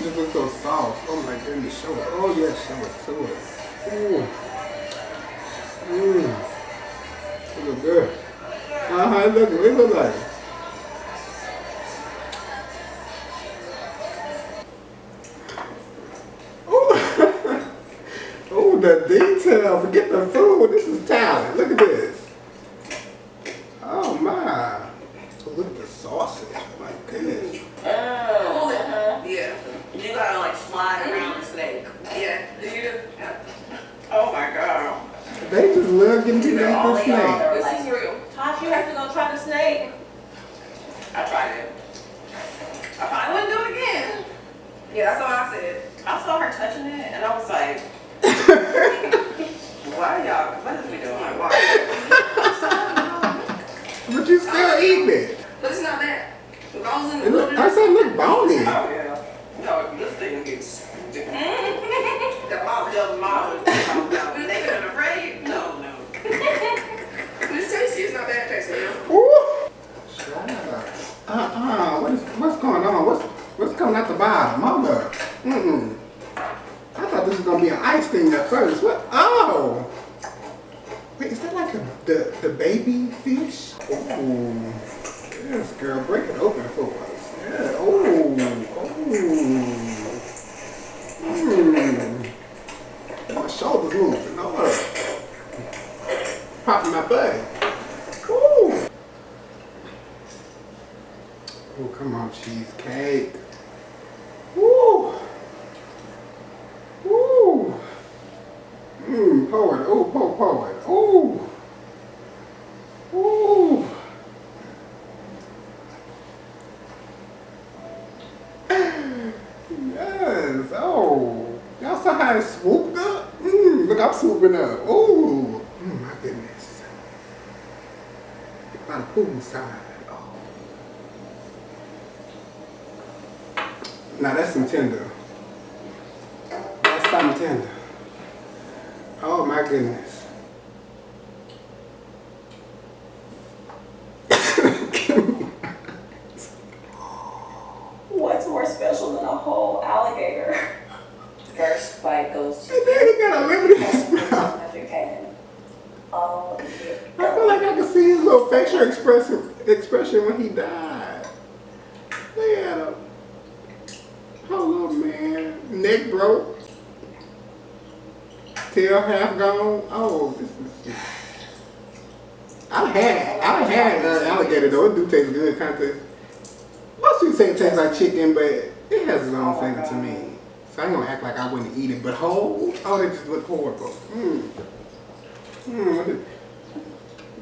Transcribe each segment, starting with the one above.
just look so soft. Oh my goodness, show it. Oh yes, show it, show it. Ooh. Mmm. It look good. It look like. Ooh. Oh, the detail. Forget the food. This is talent. Look at this. Oh my. Oh, look at the sausage. Oh my goodness. Yeah. You gotta like slide around the snake. Yeah. You do? Yeah. Oh my god. They just love getting to eat the snake. This is real. Tosh, you have to go try the snake. I tried it. I probably wouldn't do it again. Yeah, that's what I said. I saw her touching it and I was like, why y'all, what is we doing? Why? But you still eating it. But it's not that. The bones in the I said look bony. Oh yeah. No, this thing gets the mouth doesn't matter. They been afraid? No. It's tasty. It's not bad tasty. Ooh. What's going on? What's coming out the bottom? Hold up. I thought this was gonna be an ice thing at first. What? Oh. Wait, is that like the baby fish? Ooh. Yes, girl, break it open for us. Yeah. Ooh. My shoulders moving. No. Popping my butt. Ooh. Oh, come on, cheesecake. Woo! Woo! Poet. Oh, poet. Ooh! Ooh! Yes! Oh! Y'all saw how it swooped up? Look, I'm swooping up. Ooh! My goodness. By the pool side. Now that's some tender. That's something tender. Oh my goodness. What's more special than a whole alligator? First bite goes to And then he got a limited smile. after Canaan. Oh, I feel like I could see his little facial expression when he died. Look at him. Oh, little man. Neck broke. Tail half gone. Oh, this is just... I had alligator though. It do taste good, kind of taste. Most people say it tastes like chicken, but it has its own flavor to me. So I ain't gonna act like I wouldn't eat it, but whole, oh, they just look horrible.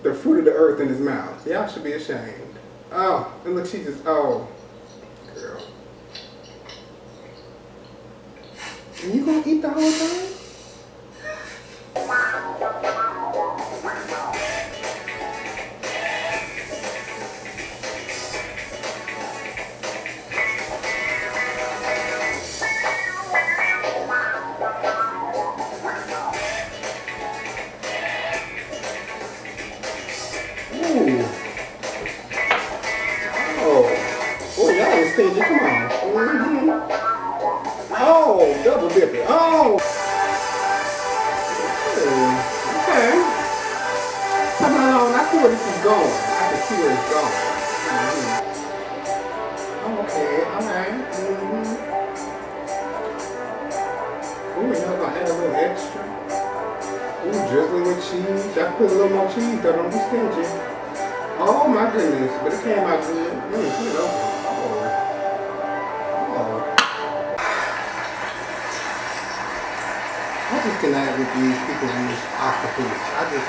The fruit of the earth in his mouth. Y'all should be ashamed. Oh, and look, she just, oh, girl. And you gonna eat the whole thing? Stage, come on. Oh, double dip it. Oh! Okay. Coming along. I see where this is going. I can see where it's going. Oh, okay. Alright. Ooh, y'all gonna add a little extra. Ooh, drizzling with cheese. Y'all put a little more cheese, though. Don't be stingy. Oh my goodness. But it came out good. Put it over. I just cannot with these people in this octopus. I just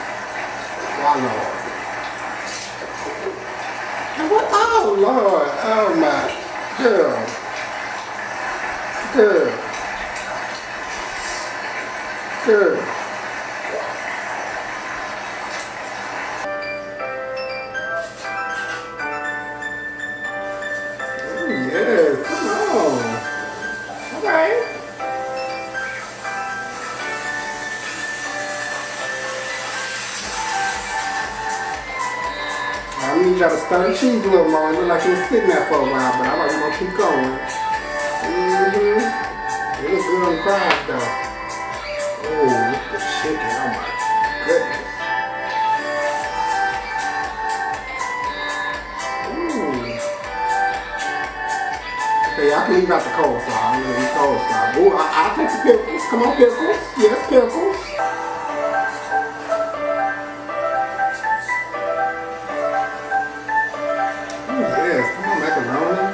swallow. And what? Oh Lord! Oh my girl! Oh yes! Come on! All right. I need y'all to stir the cheese a little more. It look like it was sitting there for a while, but I'm gonna keep going. It looks good on the fries though. Oh, look at the chicken. Oh my goodness. Ooh. Okay, I can leave out the coleslaw. I'm gonna leave coleslaw. Ooh, I'll take the pickles. Come on, pickles. Yes, pickles. Oh yes, come on, macaroni.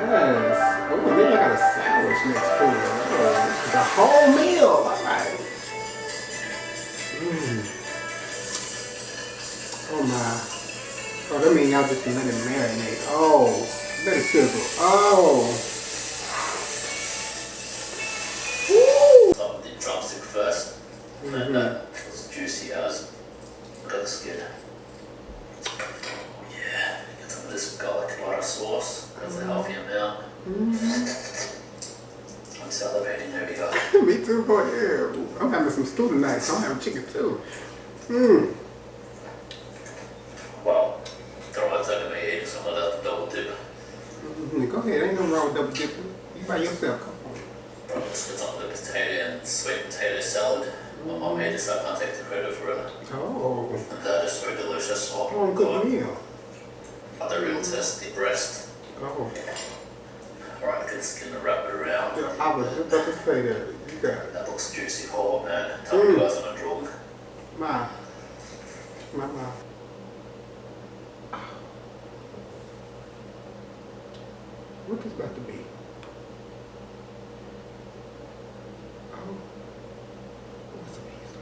Yes. Oh, and then I got a sandwich next to it. Oh, this is a whole meal. All right. Oh my. Oh, that means y'all just can let it marinate. Oh, let it sizzle. Oh. Woo. Start with the drumstick first. And it's juicy as. Look at the skin. Yeah, get some of this garlic butter sauce. That's a healthy amount. I'm salivating, there we go. Me too, boy, yeah. I'm having some stew tonight, so I'm having chicken too. Well, don't want to take me eating some of that double dip. Go ahead, ain't no wrong with double dipping. You by yourself, come on. It's on the potato and sweet potato salad. My mom made this, I can't take the credit for it. Oh. And that is so delicious. Oh, good meal. The real tasty breast. Oh. Alright, I can skin the wrap it around. Yeah, I was just about to say that. You got it. That looks juicy. Oh man, tell me you guys on a drug. My. What is about to be? Oh. What's a piece?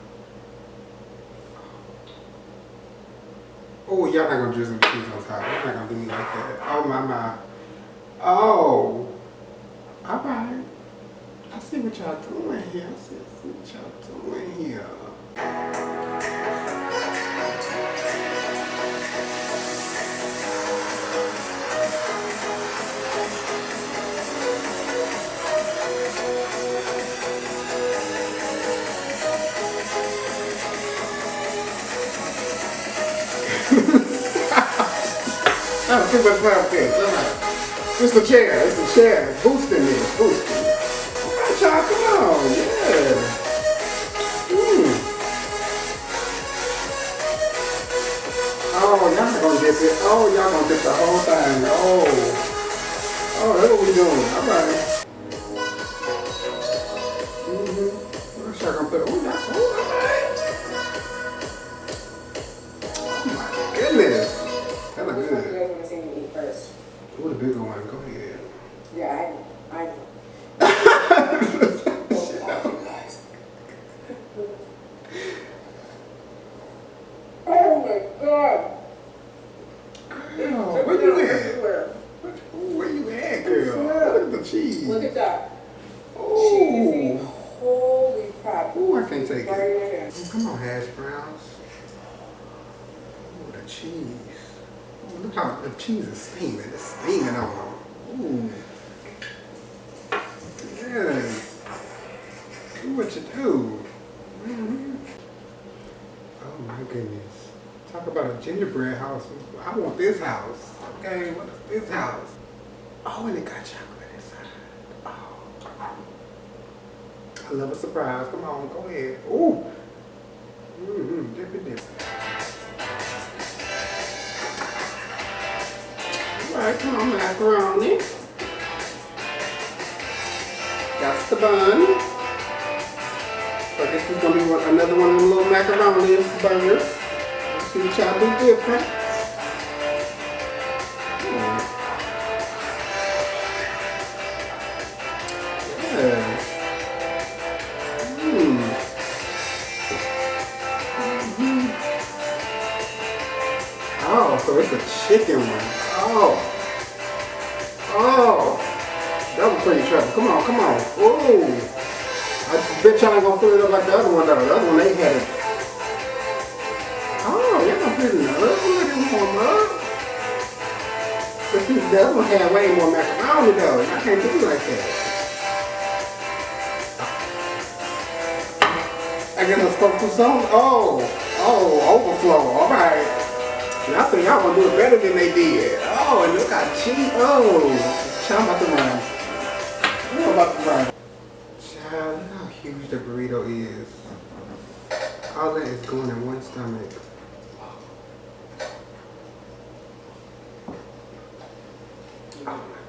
Oh, y'all not gonna drizzle the cheese on top. Y'all not gonna do me like that. Oh my. Oh. Alright. I see what y'all doing here. I see what y'all doing here. Oh, too much fun there. It's the chair. It's the chair. Boosting me. Boosting. Alright, y'all, come on. Yeah. Oh, y'all not gonna dip it. Oh, y'all gonna dip the whole thing. Oh, that's what we doing. Alright. What's y'all gonna put? Oh, that's alright. Oh my goodness. That look good. Ooh, the bigger one. Go ahead. Yeah, I Oh my God! Girl, where you at? Where you at, girl? Look at the cheese. Look at that. Oh. Cheesy. Holy crap. Ooh, I can't take Right it. in here. Oh, come on, hash browns. Ooh, the cheese. Oh, look how the cheese is steaming. It's steaming on them. Ooh. Yes. Do what you do. Oh my goodness. Talk about a gingerbread house. I want this house. Okay, what is this house? Oh, and it got chocolate inside. Oh. I love a surprise. Come on, go ahead. Ooh. Dip it. Alright, come on, macaroni. That's the bun. So this is gonna be another one of them little macaroni burgers. Let's see what y'all do different. Yes. Oh, so it's a chicken one. Oh. That was pretty trouble. Come on. Ooh. I bet y'all ain't gonna fill it up like the other one though. The other one they had it. Oh, y'all gonna put it in the oven, let it warm up. But see, the other one had way more macaroni though. I can't do it like that. I guess I spoke too soon. Oh, overflow. All right. And I think y'all gonna do it better than they did. Oh, and look how cheap. Oh, I'm about to run. about the burrito. Child, look how huge the burrito is. All that is going in one stomach. Oh my